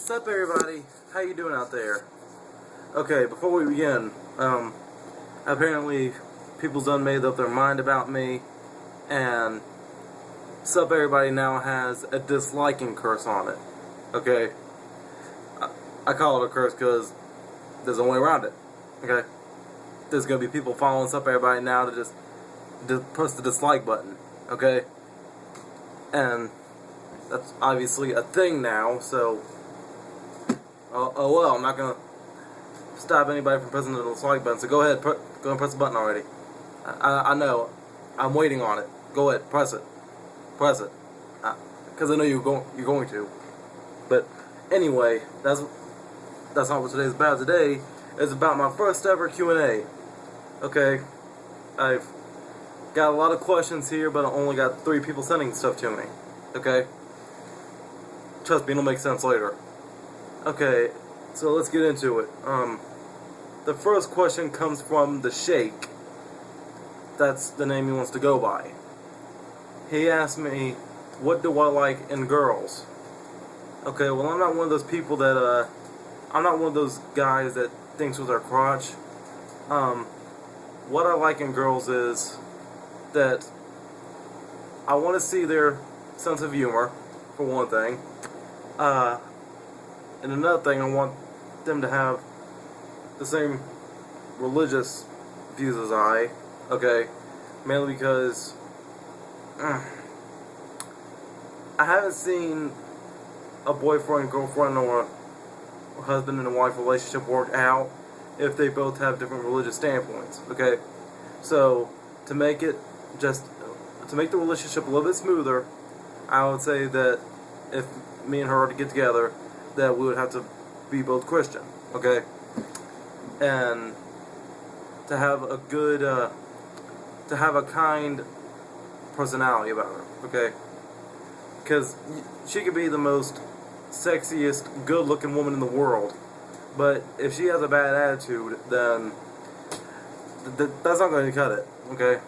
Sup everybody, how you doing out there? Okay, before we begin, apparently people's done made up their mind about me, and Sup Everybody now has a disliking curse on it. Okay? I call it a curse because there's no way around it. Okay? There's gonna be people following Sup Everybody now to just press the dislike button. Okay? And that's obviously a thing now, so oh well, I'm not gonna stop anybody from pressing the dislike button, so go ahead, go and press the button already. I know, I'm waiting on it. Go ahead, press it, because I know you're going to. But anyway, that's not what today's about. Today is about my first ever Q&A. Okay, I've got a lot of questions here, but I only got 3 people sending stuff to me. Okay, trust me, it'll make sense later. Okay, so let's get into it. The first question comes from the Sheikh. That's the name he wants to go by. He asked me, what do I like in girls? Okay, well, I'm not one of those people that, I'm not one of those guys that thinks with their crotch. What I like in girls is that I want to see their sense of humor, for one thing. And another thing, I want them to have the same religious views as I. Okay, mainly because I haven't seen a boyfriend, girlfriend, or a husband and wife relationship work out if they both have different religious standpoints. Okay, so to make the relationship a little bit smoother, I would say that if me and her are to get together, that we would have to be both Christian. Okay, and to have a good, to have a kind personality about her. Okay, because she could be the most sexiest, good-looking woman in the world, but if she has a bad attitude, then that's not going to cut it. Okay,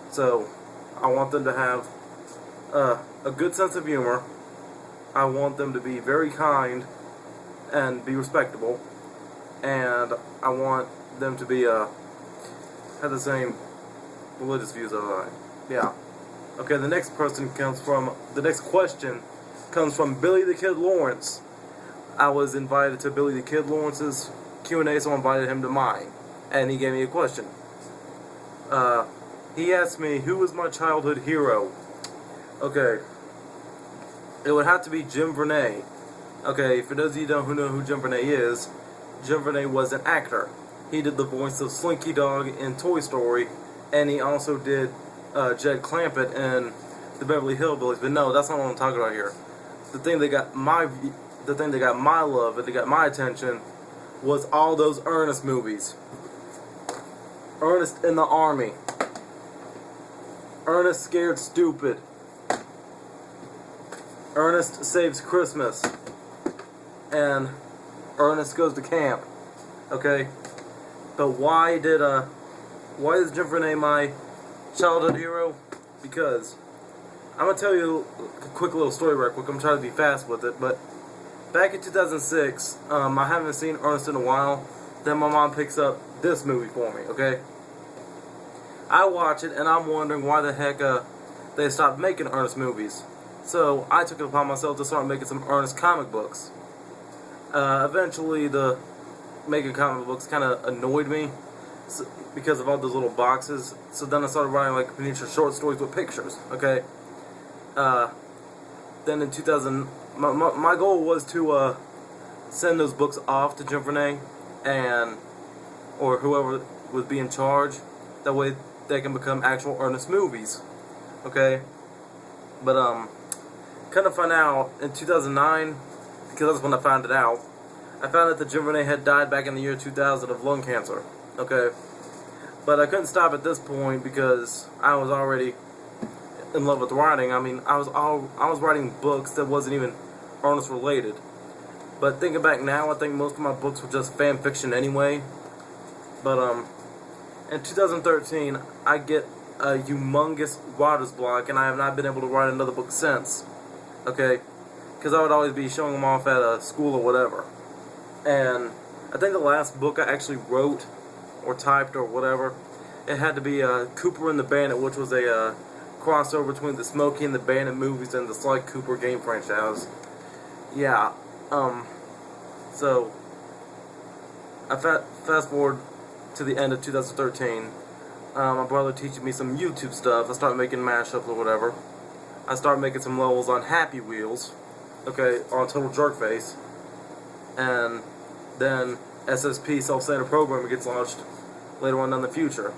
so I want them to have a good sense of humor. I want them to be very kind and be respectable, and I want them to be have the same religious views as I. Yeah. Okay. The next question comes from Billy the Kid Lawrence. I was invited to Billy the Kid Lawrence's Q&A, so I invited him to mine, and he gave me a question. He asked me, who was my childhood hero? Okay. It would have to be Jim Varney. Okay, for those of you who know who Jim Varney is, Jim Varney was an actor. He did the voice of Slinky Dog in Toy Story, and he also did Jed Clampett in the Beverly Hillbillies. But no, that's not what I'm talking about here. The thing that got my love and that got my attention was all those Ernest movies. Ernest in the Army. Ernest Scared Stupid. Ernest Saves Christmas, and Ernest Goes to Camp. Okay, but why is Jim Varney my childhood hero? Because I'm gonna tell you a quick little story right quick. I'm trying to be fast with it, but back in 2006, I haven't seen Ernest in a while. Then my mom picks up this movie for me. Okay, I watch it and I'm wondering why the heck they stopped making Ernest movies. So I took it upon myself to start making some Ernest comic books. Eventually, the making comic books kind of annoyed me because of all those little boxes. So then I started writing like miniature short stories with pictures. Okay. Then in 2000, my goal was to send those books off to Jim Varney or whoever would be in charge. That way they can become actual Ernest movies. Okay. But kind of found out in 2009, because that's when I found it out. I found out that Jim Varney had died back in the year 2000 of lung cancer. Okay, but I couldn't stop at this point because I was already in love with writing. I mean, I was writing books that wasn't even Ernest related. But thinking back now, I think most of my books were just fan fiction anyway. But in 2013, I get a humongous writer's block, and I have not been able to write another book since. Okay, because I would always be showing them off at a school or whatever. And I think the last book I actually wrote or typed or whatever, it had to be Cooper and the Bandit, which was a crossover between the Smokey and the Bandit movies and the Sly Cooper game franchise. Yeah, so I fast forward to the end of 2013. My brother teaching me some YouTube stuff. I started making mashups or whatever. I started making some levels on Happy Wheels, okay, on Total Jerkface, and then SSP, Self-Standard Programming, gets launched later on in the future.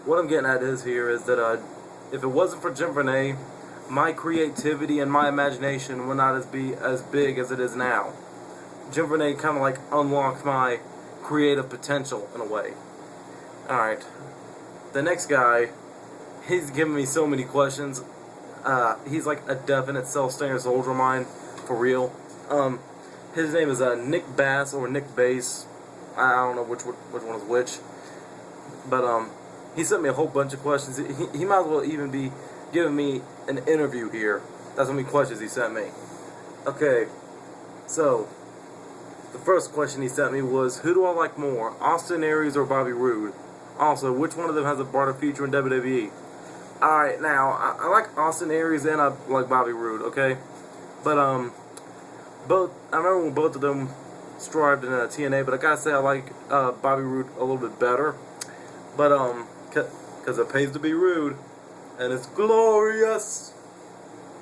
What I'm getting at is that if it wasn't for Jim Vernay, my creativity and my imagination would not be as big as it is now. Jim Vernay kind of like unlocked my creative potential in a way. Alright, the next guy, he's giving me so many questions. He's like a definite self-standard soldier of mine, for real. His name is Nick Bass or Nick Bass. I don't know which one is which. But he sent me a whole bunch of questions. He might as well even be giving me an interview here. That's how many questions he sent me. Okay, so the first question he sent me was, who do I like more, Austin Aries or Bobby Roode? Also, which one of them has a brighter future in WWE? Alright, now, I like Austin Aries and I like Bobby Roode, okay? But, I remember when both of them strived in TNA, but I gotta say I like Bobby Roode a little bit better. But, because it pays to be rude, and it's glorious.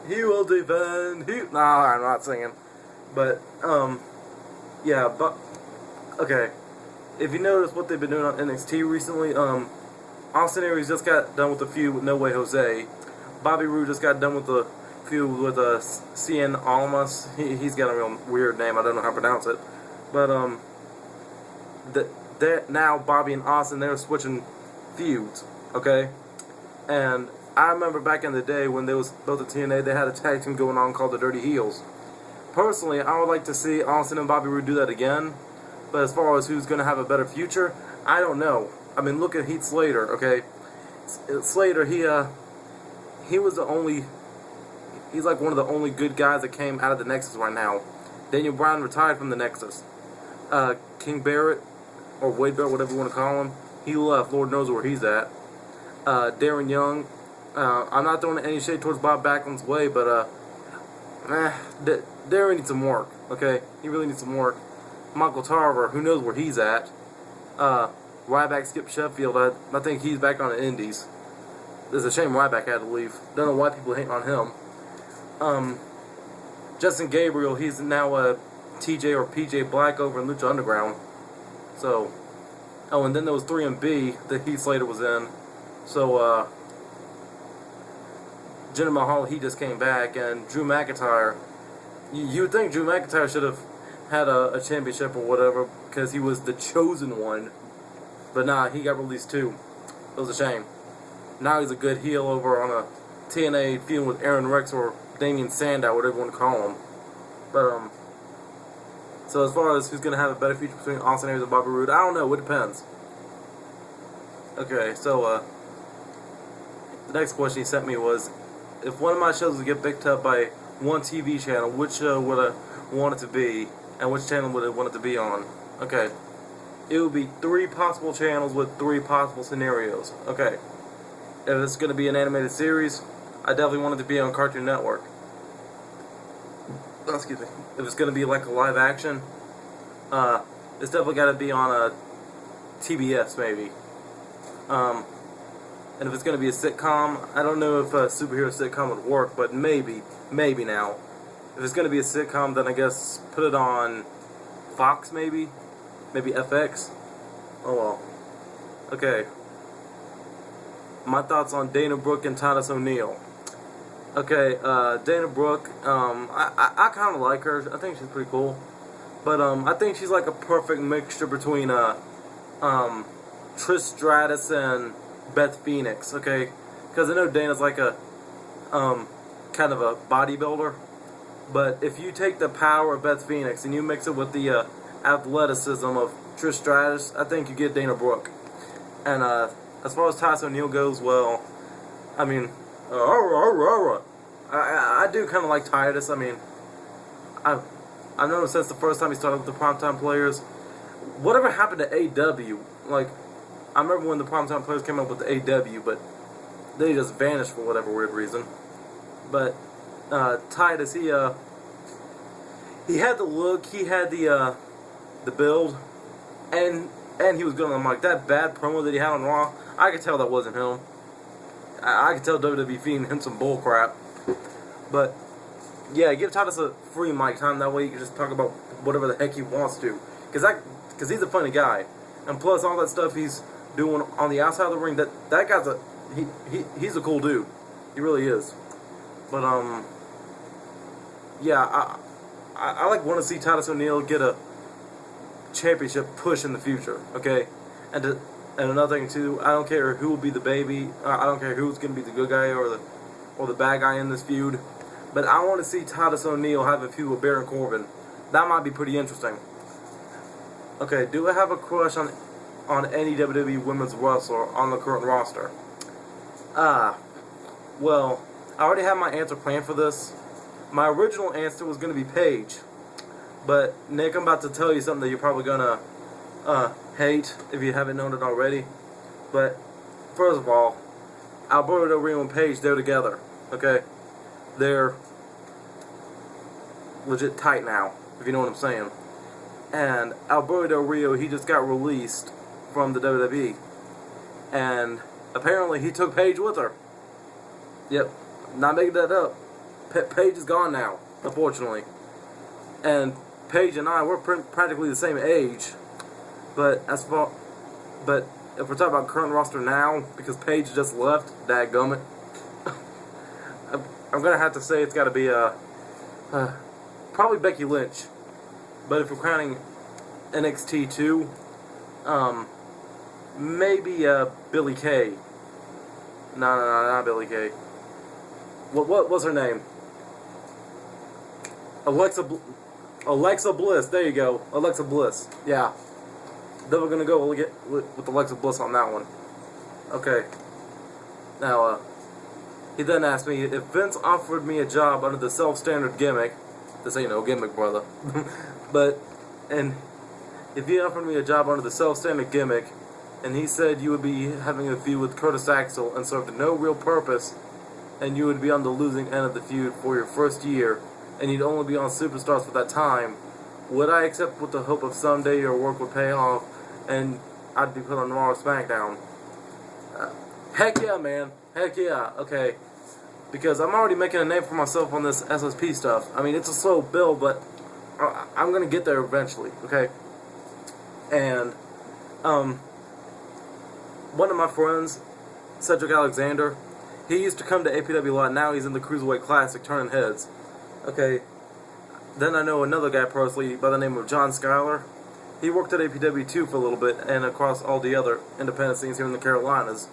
He will defend. No, I'm not singing. But, yeah, but, okay. If you notice what they've been doing on NXT recently, Austin Aries just got done with a feud with No Way Jose. Bobby Roode just got done with a feud with Cien Almas. He's got a real weird name. I don't know how to pronounce it. But now Bobby and Austin, they're switching feuds. Okay, and I remember back in the day when they was both at TNA, they had a tag team going on called the Dirty Heels. Personally, I would like to see Austin and Bobby Roode do that again. But as far as who's going to have a better future, I don't know. I mean, look at Heath Slater, okay? Slater, he was the only, he's like one of the only good guys that came out of the Nexus right now. Daniel Bryan retired from the Nexus. King Barrett, or Wade Barrett, whatever you want to call him, he left. Lord knows where he's at. Darren Young, I'm not throwing any shade towards Bob Backlund's way, but, Darren needs some work, okay? He really needs some work. Michael Tarver, who knows where he's at. Ryback Skip Sheffield, I think he's back on the Indies. It's a shame Ryback had to leave. Don't know why people hate on him. Justin Gabriel, he's now a TJ or PJ Black over in Lucha Underground. So, oh, and then there was 3MB that Heath Slater was in. So, Jinder Mahal, he just came back, and Drew McIntyre. You would think Drew McIntyre should have had a championship or whatever because he was the chosen one. But nah, he got released too. It was a shame. Now he's a good heel over on a TNA feud with Aaron Rex or Damian Sandow, whatever you want to call him. But, so as far as who's going to have a better future between Austin Aries and Bobby Roode, I don't know. It depends. Okay, so, the next question he sent me was, if one of my shows would get picked up by one TV channel, which show would I want it to be, and which channel would I want it to be on? Okay. It would be 3 possible channels with 3 possible scenarios. Okay. If it's going to be an animated series, I definitely want it to be on Cartoon Network. Oh, excuse me. If it's going to be like a live action, it's definitely got to be on a TBS maybe. And if it's going to be a sitcom, I don't know if a superhero sitcom would work, but maybe now. If it's going to be a sitcom, then I guess put it on Fox maybe FX. Oh well. Okay. My thoughts on Dana Brooke and Titus O'Neil. Okay, Dana Brooke, I kind of like her. I think she's pretty cool. But I think she's like a perfect mixture between Trish Stratus and Beth Phoenix, okay? Because I know Dana's like a kind of a bodybuilder. But if you take the power of Beth Phoenix and you mix it with the athleticism of Trish Stratus, I think you get Dana Brooke. And as far as Titus O'Neil goes, well, I mean, I do kind of like Titus. I mean, I've known him since the first time he started with the Primetime Players. Whatever happened to AW? Like, I remember when the Primetime Players came up with the AW, but they just vanished for whatever weird reason. But Titus, he had the look, he had the build, and he was good on the mic. That bad promo that he had on Raw, I could tell that wasn't him. I could tell WWE feeding him some bull crap. But yeah, give Titus a free mic time. That way he can just talk about whatever the heck he wants to. Because he's a funny guy. And plus all that stuff he's doing on the outside of the ring, that guy's he's a cool dude. He really is. But yeah, I like want to see Titus O'Neil get a championship push in the future. Okay, and another thing too, I don't care who will be the baby. I don't care who's gonna be the good guy or the bad guy in this feud. But I want to see Titus O'Neil have a feud with Baron Corbin. That might be pretty interesting. Okay, do I have a crush on any WWE women's wrestler on the current roster? Well, I already have my answer planned for this. My original answer was going to be Paige. But, Nick, I'm about to tell you something that you're probably going to hate if you haven't known it already. But, first of all, Alberto Del Rio and Paige, they're together. Okay? They're legit tight now, if you know what I'm saying. And Alberto Del Rio, he just got released from the WWE. And apparently he took Paige with her. Yep, not making that up. Paige is gone now, unfortunately. And Paige and I, we're practically the same age. But if we're talking about current roster now, because Paige just left, dadgummit, I'm gonna have to say it's got to be probably Becky Lynch. But if we're counting NXT 2, maybe Billie Kay. No, not Billie Kay. What was her name? Alexa Bliss. There you go, Alexa Bliss. Yeah. Then we're gonna go with Alexa Bliss on that one. Okay. Now, he then asked me if Vince offered me a job under the self-standard gimmick. This ain't no gimmick, brother. And if he offered me a job under the self-standard gimmick, and he said you would be having a feud with Curtis Axel and served no real purpose, and you would be on the losing end of the feud for your first year, and you'd only be on Superstars for that time, would I accept with the hope of someday your work would pay off, and I'd be put on Raw or SmackDown? Heck yeah, man. Heck yeah. Okay. Because I'm already making a name for myself on this SSP stuff. I mean, it's a slow build, but I'm going to get there eventually, okay? And, one of my friends, Cedric Alexander, he used to come to APW a lot. Now he's in the Cruiserweight Classic turning heads. Okay. Then I know another guy personally by the name of John Schuyler. He worked at APW too for a little bit and across all the other independent scenes here in the Carolinas.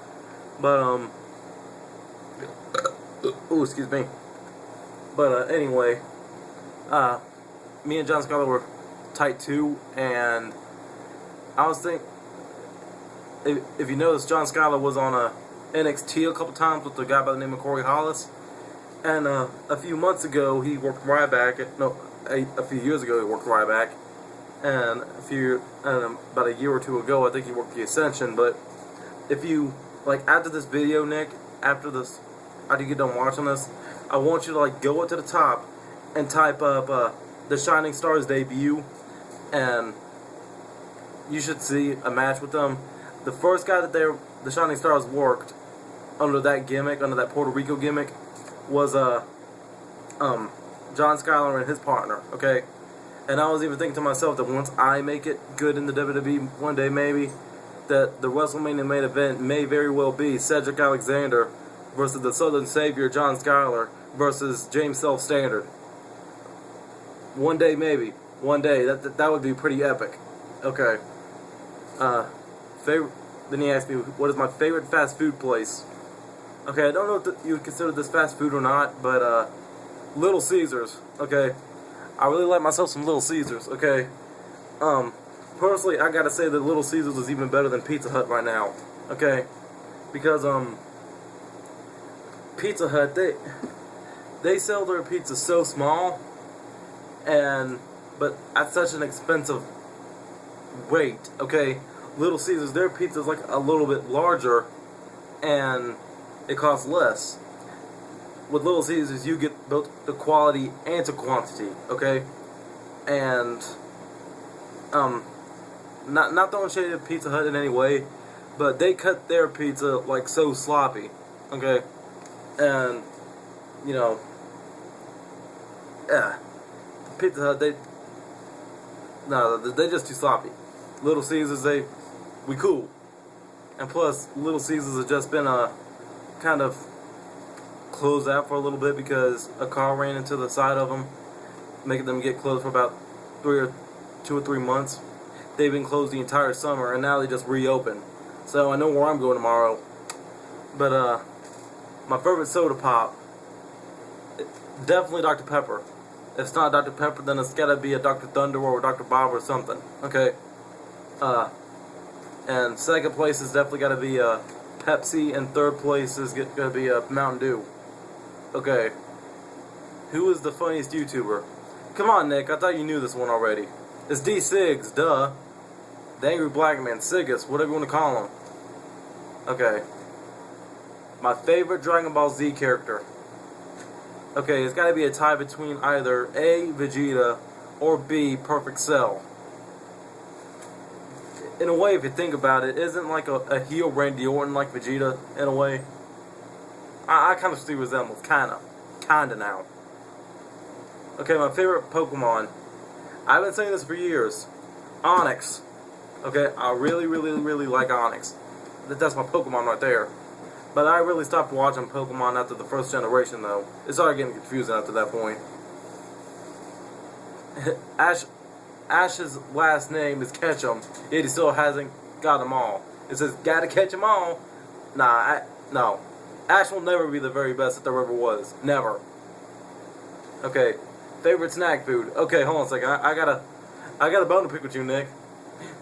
But, ooh, excuse me. But, anyway, me and John Schuyler were tight too, and I was thinking, if you notice, John Schuyler was on NXT a couple times with a guy by the name of Corey Hollis, and a few months ago he worked Ryback. A few years ago he worked Ryback, and about a year or two ago I think he worked the Ascension. But if you after this video, Nick, after you get done watching this, I want you to go up to the top and type up the Shining Stars debut, and you should see a match with them. The first guy that the Shining Stars worked under that gimmick, under that Puerto Rico gimmick, was John Schuyler and his partner, okay? And I was even thinking to myself that once I make it good in the WWE one day, maybe, that the WrestleMania main event may very well be Cedric Alexander versus the Southern Savior John Schuyler versus James Self-Standard. One day, maybe. One day. That would be pretty epic. Okay. Then he asked me, what is my favorite fast food place? Okay, I don't know if you would consider this fast food or not, but Little Caesars. Okay. I really like myself some Little Caesars. Okay. Personally, I gotta say that Little Caesars is even better than Pizza Hut right now. Okay. Because Pizza Hut, they sell their pizza so small, But at such an expensive rate, okay? Little Caesars, their pizza's like a little bit larger, and it costs less. With Little Caesars, you get both the quality and the quantity, okay? And not throwing shade at Pizza Hut in any way, but they cut their pizza like so sloppy, okay? And you know, yeah, Pizza Hut, they just too sloppy. Little Caesars, we cool. And plus, Little Caesars have just been kind of closed out for a little bit because a car ran into the side of them, making them get closed for about 2 or 3 months. They've been closed the entire summer, and now they just reopened. So I know where I'm going tomorrow. But my favorite soda pop, definitely Dr. Pepper. If it's not Dr. Pepper, then it's gotta be a Dr. Thunder or a Dr. Bob or something. Okay. And second place is definitely gotta be Pepsi, and third place is gonna be Mountain Dew. Okay. Who is the funniest YouTuber? Come on, Nick. I thought you knew this one already. It's D Sigs, duh. The Angry Black Man, Sigus, whatever you want to call him. Okay. My favorite Dragon Ball Z character. Okay, it's got to be a tie between either A, Vegeta, or B, Perfect Cell. In a way, if you think about it, isn't like a heel Randy Orton like Vegeta, in a way? I kind of see resembles, kinda now. Okay, my favorite Pokemon. I've been saying this for years. Onyx. Okay, I really, really, really like Onyx. That's my Pokemon right there. But I really stopped watching Pokemon after the first generation, though. It started getting confusing after that point. Ash's last name is Ketchum, yet he still hasn't got them all. It says, gotta catch them all. No. Ash will never be the very best that there ever was. Never. Okay, favorite snack food. Okay, hold on a second. I got a bone to pick with you, Nick.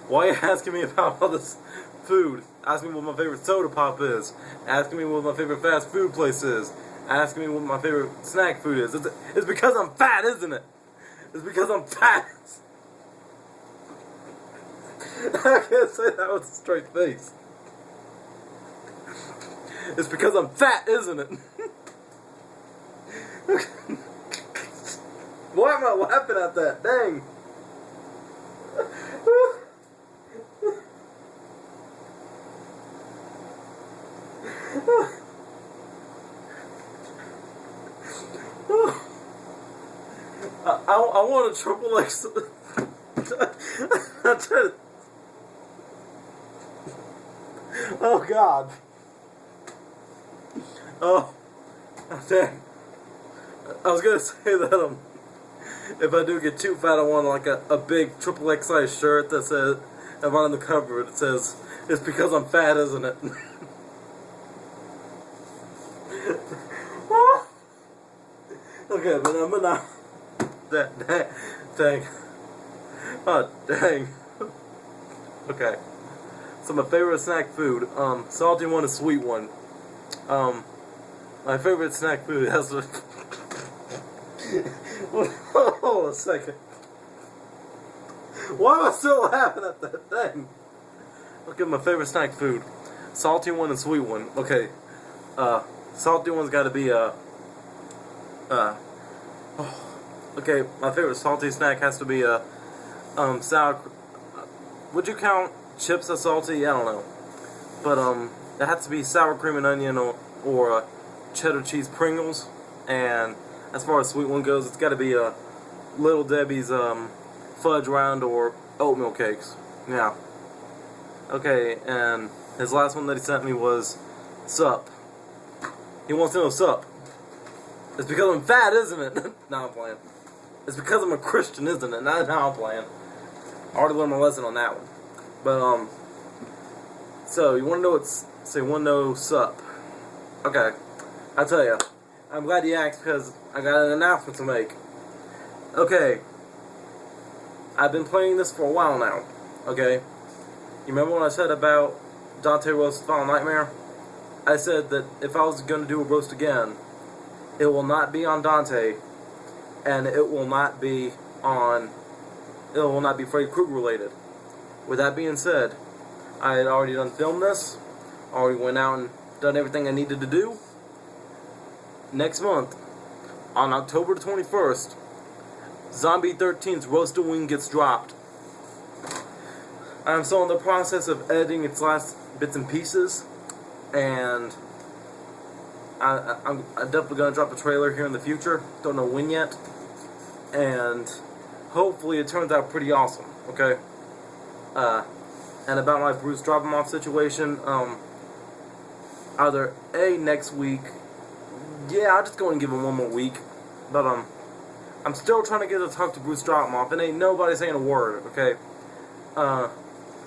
Why are you asking me about all this food? Ask me what my favorite soda pop is. Asking me what my favorite fast food place is. Asking me what my favorite snack food is. It's because I'm fat, isn't it? It's because I'm fat. I can't say that with a straight face. It's because I'm fat, isn't it? Why am I laughing at that? Dang. I want a triple X. Oh God. Oh, dang. I was gonna say that if I do get too fat, I want like a big triple X size shirt that says, and on the cover it says, "It's because I'm fat, isn't it?" Okay, but not. Dang. Oh, dang. Okay. So my favorite snack food, salty one and sweet one. My favorite snack food has to... Hold on a second. Why am I still laughing at that thing? Okay, my favorite snack food. Salty one and sweet one. Okay. Salty one's gotta be okay, my favorite salty snack has to be sour. Would you count chips as salty? I don't know, but it has to be sour cream and onion or cheddar cheese Pringles. And as far as sweet one goes, it's got to be Little Debbie's fudge round or oatmeal cakes. Yeah. Okay, and his last one that he sent me was Sup. He wants to know Sup. It's because I'm fat, isn't it? Nah, I'm playing. It's because I'm a Christian, isn't it? Nah, I'm playing. I already learned my lesson on that one. But, so, you want to know what's... So, you want to know Sup. Okay. I'll tell you. I'm glad you asked because I got an announcement to make. Okay. I've been playing this for a while now. Okay. You remember when I said about Dante Roast's Final Nightmare? I said that if I was going to do a roast again, it will not be on Dante, and it will not be on it will not be Freddy Krueger related. With that being said, I had already done filmed this, already went out and done everything I needed to do. Next month, on October 21st, Zombie 13's Roasted Wing gets dropped. I'm still in the process of editing its last bits and pieces, and I'm definitely going to drop a trailer here in the future. Don't know when yet, and hopefully it turns out pretty awesome, okay? And about my Bruce dropping off situation, either A, next week, yeah, I'll just go and give him one more week, but I'm still trying to get to talk to Bruce drop him off, and ain't nobody saying a word, okay?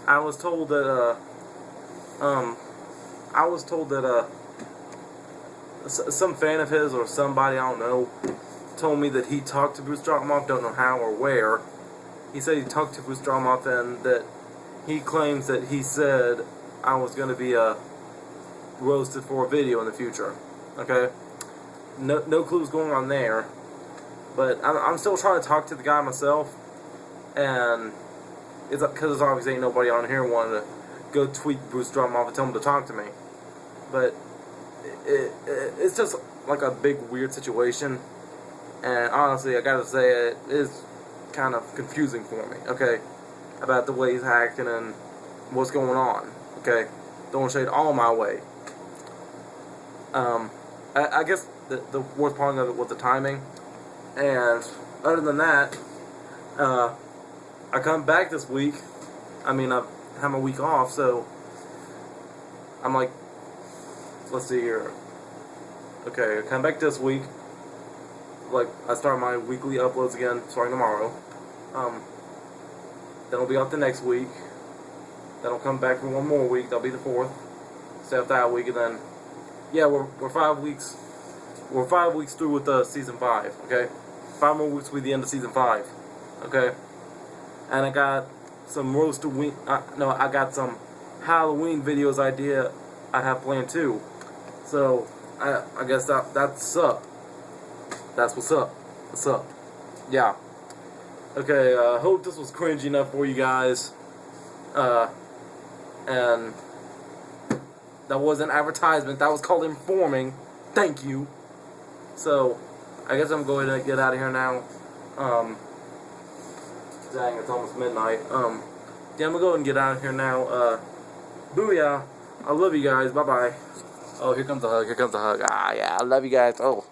I was told that, some fan of his or somebody, I don't know, told me that he talked to Bruce Dropoff, don't know how or where. He said he talked to Bruce Dropoff and that he claims that he said I was going to be roasted for a video in the future. Okay? No clues going on there. But I'm still trying to talk to the guy myself, and it's because obviously ain't nobody on here wanting to go tweet Bruce Dropoff and tell him to talk to me. But it's just like a big weird situation, and honestly I gotta say it is kind of confusing for me, okay, about the way he's acting and what's going on, okay. Don't shade all my way. I guess the worst part of it was the timing, and other than that, I come back this week. I mean, I've had my week off, so I'm like, let's see here. Okay, I come back this week. Like, I start my weekly uploads again starting tomorrow. Then I'll be off the next week. Then I'll come back for one more week. That'll be the 4th. Stay off that week, and then, yeah, we're 5 weeks. We're 5 weeks through with season 5. Okay, 5 more weeks will be the end of season 5. Okay, and I got some roasted wing. I got some Halloween videos I have planned too. So I guess that's Sup. That's what's up. What's up? Yeah. Okay. Hope this was cringy enough for you guys. And that wasn't advertisement. That was called informing. Thank you. So I guess I'm going to get out of here now. Dang, it's almost midnight. Yeah, I'm gonna go and get out of here now. Booyah. I love you guys. Bye bye. Oh, here comes the hug. Here comes the hug. Ah, yeah. I love you guys. Oh.